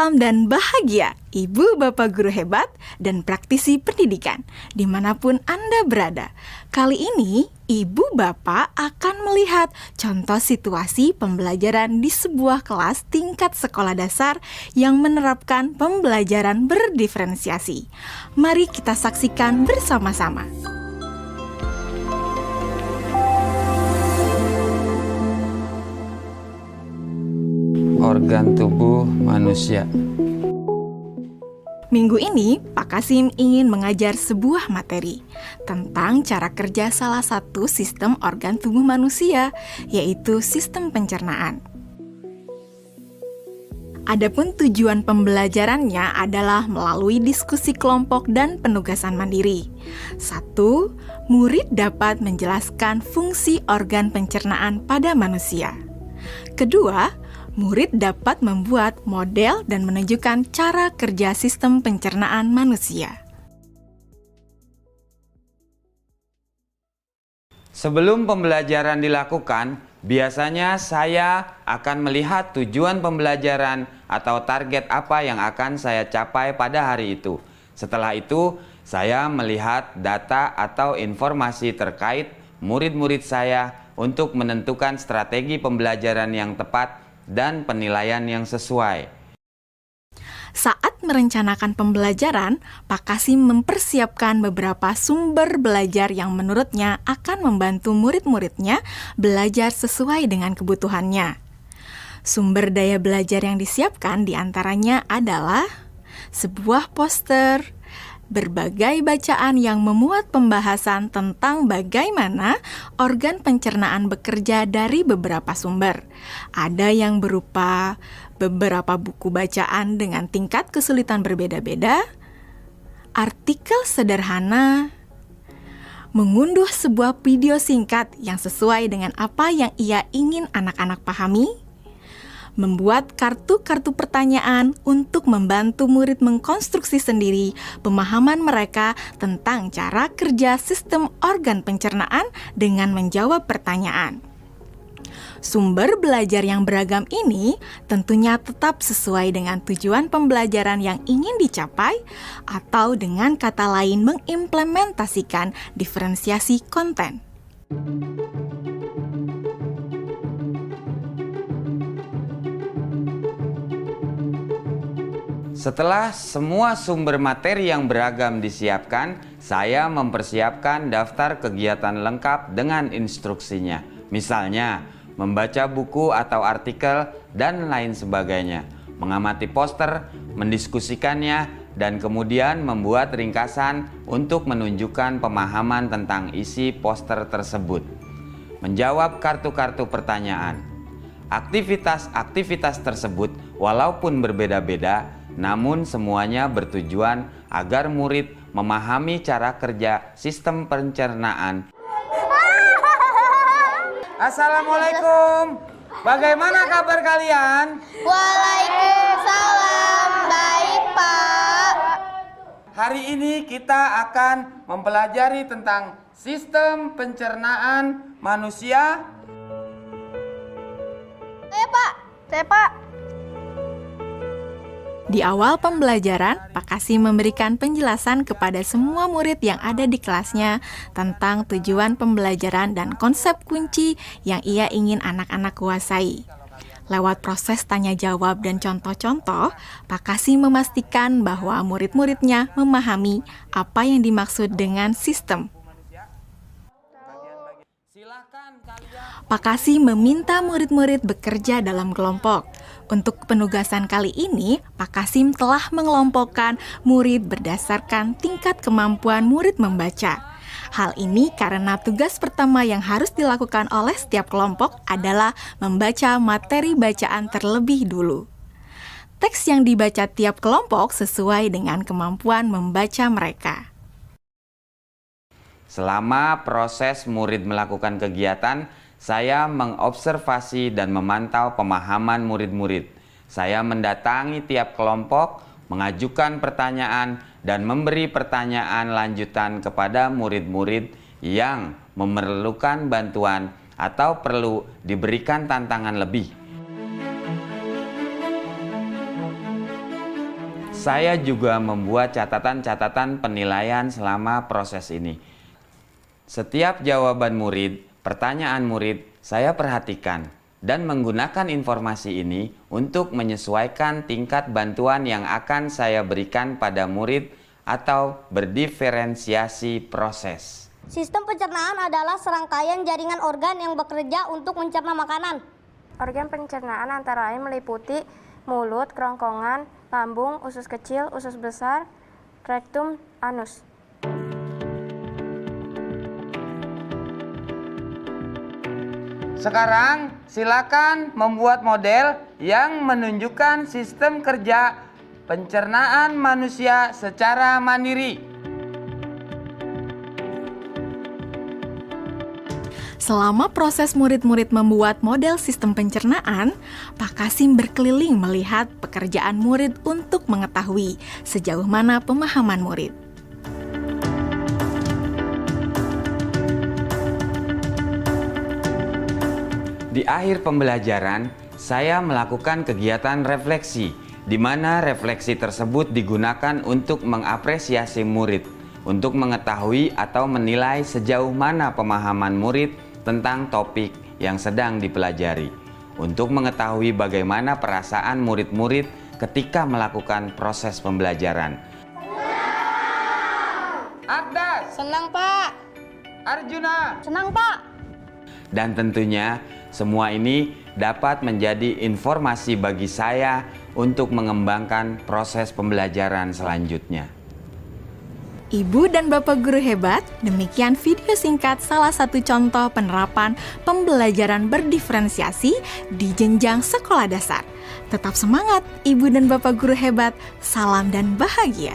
Salam dan bahagia, Ibu Bapak Guru hebat dan praktisi pendidikan, dimanapun Anda berada. Kali ini, Ibu Bapak akan melihat contoh situasi pembelajaran di sebuah kelas tingkat sekolah dasar yang menerapkan pembelajaran berdiferensiasi. Mari kita saksikan bersama-sama. Organ tubuh manusia. Minggu ini, Pak Kasim ingin mengajar sebuah materi tentang cara kerja salah satu sistem organ tubuh manusia, yaitu sistem pencernaan. Adapun tujuan pembelajarannya adalah melalui diskusi kelompok dan penugasan mandiri. 1. Murid dapat menjelaskan fungsi organ pencernaan pada manusia. Kedua, murid dapat membuat model dan menunjukkan cara kerja sistem pencernaan manusia. Sebelum pembelajaran dilakukan, biasanya saya akan melihat tujuan pembelajaran atau target apa yang akan saya capai pada hari itu. Setelah itu, saya melihat data atau informasi terkait murid-murid saya untuk menentukan strategi pembelajaran yang tepat dan penilaian yang sesuai. Saat merencanakan pembelajaran, Pak Kasim mempersiapkan beberapa sumber belajar yang menurutnya akan membantu murid-muridnya belajar sesuai dengan kebutuhannya. Sumber daya belajar yang disiapkan diantaranya adalah sebuah poster, berbagai bacaan yang memuat pembahasan tentang bagaimana organ pencernaan bekerja dari beberapa sumber. Ada yang berupa beberapa buku bacaan dengan tingkat kesulitan berbeda-beda, artikel sederhana, mengunduh sebuah video singkat yang sesuai dengan apa yang ia ingin anak-anak pahami, membuat kartu-kartu pertanyaan untuk membantu murid mengkonstruksi sendiri pemahaman mereka tentang cara kerja sistem organ pencernaan dengan menjawab pertanyaan. Sumber belajar yang beragam ini tentunya tetap sesuai dengan tujuan pembelajaran yang ingin dicapai, atau dengan kata lain mengimplementasikan diferensiasi konten. Setelah semua sumber materi yang beragam disiapkan, saya mempersiapkan daftar kegiatan lengkap dengan instruksinya. Misalnya, membaca buku atau artikel dan lain sebagainya, mengamati poster, mendiskusikannya, dan kemudian membuat ringkasan untuk menunjukkan pemahaman tentang isi poster tersebut. Menjawab kartu-kartu pertanyaan. Aktivitas-aktivitas tersebut walaupun berbeda-beda, namun semuanya bertujuan agar murid memahami cara kerja sistem pencernaan. Assalamualaikum. Bagaimana kabar kalian? Waalaikumsalam. Baik, Pak. Hari ini kita akan mempelajari tentang sistem pencernaan manusia. Saya, Pak. Di awal pembelajaran, Pak Kasim memberikan penjelasan kepada semua murid yang ada di kelasnya tentang tujuan pembelajaran dan konsep kunci yang ia ingin anak-anak kuasai. Lewat proses tanya jawab dan contoh-contoh, Pak Kasim memastikan bahwa murid-muridnya memahami apa yang dimaksud dengan sistem. Pak Kasim meminta murid-murid bekerja dalam kelompok. Untuk penugasan kali ini, Pak Kasim telah mengelompokkan murid berdasarkan tingkat kemampuan murid membaca. Hal ini karena tugas pertama yang harus dilakukan oleh setiap kelompok adalah membaca materi bacaan terlebih dulu. Teks yang dibaca tiap kelompok sesuai dengan kemampuan membaca mereka. Selama proses murid melakukan kegiatan, saya mengobservasi dan memantau pemahaman murid-murid. Saya mendatangi tiap kelompok, mengajukan pertanyaan, dan memberi pertanyaan lanjutan kepada murid-murid yang memerlukan bantuan atau perlu diberikan tantangan lebih. Saya juga membuat catatan-catatan penilaian selama proses ini. Setiap jawaban murid, pertanyaan murid, saya perhatikan dan menggunakan informasi ini untuk menyesuaikan tingkat bantuan yang akan saya berikan pada murid atau berdiferensiasi proses. Sistem pencernaan adalah serangkaian jaringan organ yang bekerja untuk mencerna makanan. Organ pencernaan antara lain meliputi mulut, kerongkongan, lambung, usus kecil, usus besar, rektum, anus. Sekarang silakan membuat model yang menunjukkan sistem kerja pencernaan manusia secara mandiri. Selama proses murid-murid membuat model sistem pencernaan, Pak Kasim berkeliling melihat pekerjaan murid untuk mengetahui sejauh mana pemahaman murid. Di akhir pembelajaran, saya melakukan kegiatan refleksi, di mana refleksi tersebut digunakan untuk mengapresiasi murid, untuk mengetahui atau menilai sejauh mana pemahaman murid tentang topik yang sedang dipelajari, untuk mengetahui bagaimana perasaan murid-murid ketika melakukan proses pembelajaran. Ardas, Senang, Pak. Arjuna, Senang, Pak. dan tentunya semua ini dapat menjadi informasi bagi saya untuk mengembangkan proses pembelajaran selanjutnya. Ibu dan Bapak guru hebat, demikian video singkat salah satu contoh penerapan pembelajaran berdiferensiasi di jenjang sekolah dasar. Tetap semangat, Ibu dan Bapak guru hebat. Salam dan bahagia.